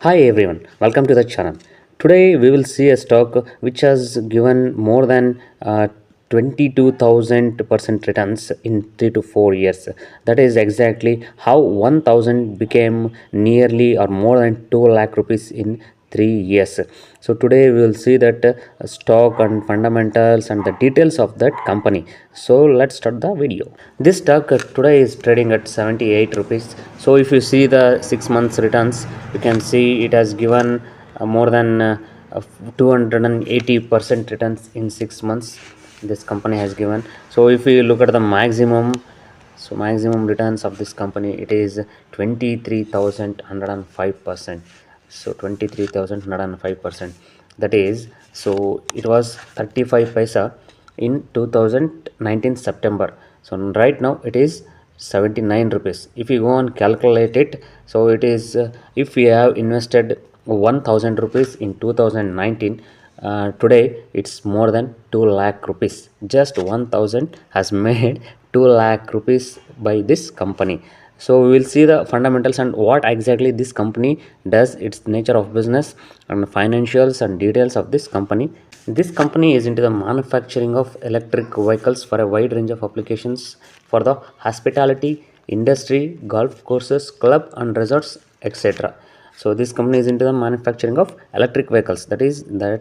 Hi everyone, welcome to the channel. Today we will see a stock which has given more than 22,000% returns in 3 to 4 years. That is exactly how 1,000 became nearly or more than 2 lakh rupees in 3 years. So today we will see that stock and fundamentals and the details of that company. So let's start the video. This stock today is trading at 78 rupees. So if you see the 6 months returns, you can see it has given more than 280% returns in 6 months. This company has given. So if you look at the maximum returns of this company, it is 23,105%. So 23,105%, that is, so it was 35 paisa in 2019 September. So right now it is 79 rupees. If you go and calculate it, so it is if we have invested 1000 rupees in 2019, today it's more than 2 lakh rupees. Just 1000 has made 2 lakh rupees by this company. So we will see the fundamentals and what exactly this company does, its nature of business and financials and details of this company. This company is into the manufacturing of electric vehicles for a wide range of applications for the hospitality industry, golf courses, club and resorts, etc. So this company is into the manufacturing of electric vehicles. That is the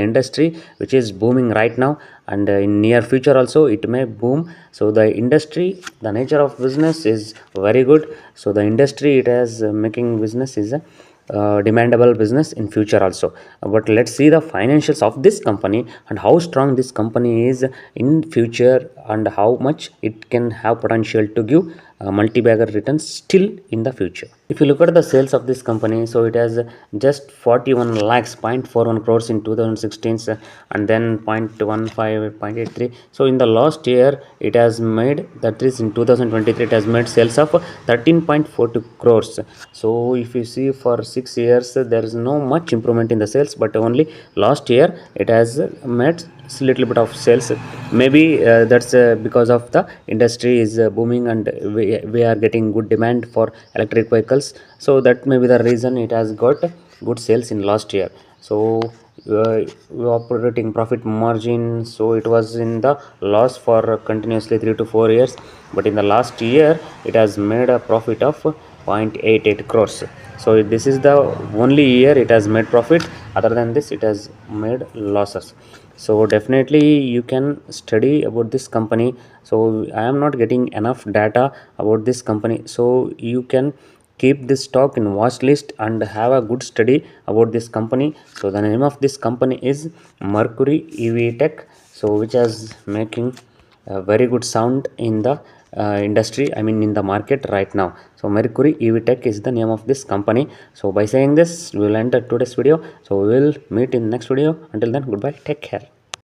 industry which is booming right now, and in near future also it may boom. So the industry, the nature of business is very good. So the industry it has making business is a demandable business in future also. But let's see the financials of this company and how strong this company is in future and how much it can have potential to give multi-bagger returns still in the future. If you look at the sales of this company, so it has just 41 lakhs 0.41 crores in 2016, and then 0.15 0.83. So in the last year it has made, that is in 2023, it has made sales of 13.42 crores. So if you see for 6 years there is no much improvement in the sales, but only last year it has made little bit of sales. Maybe that's because of the industry is booming, and we are getting good demand for electric vehicles. So that may be the reason it has got good sales in last year. So uh, operating profit margin, so it was in the loss for continuously 3 to 4 years, but in the last year it has made a profit of 0.88 crores. So this is the only year it has made profit. Other than this it has made losses. So definitely you can study about this company. So I am not getting enough data about this company, so you can keep this stock in watch list and have a good study about this company. So the name of this company is Mercury EV Tech, so which is making a very good sound in the industry, I mean in the market right now. So Mercury EV Tech is the name of this company. So by saying this we will end today's video. So we will meet in next video. Until then, goodbye, take care.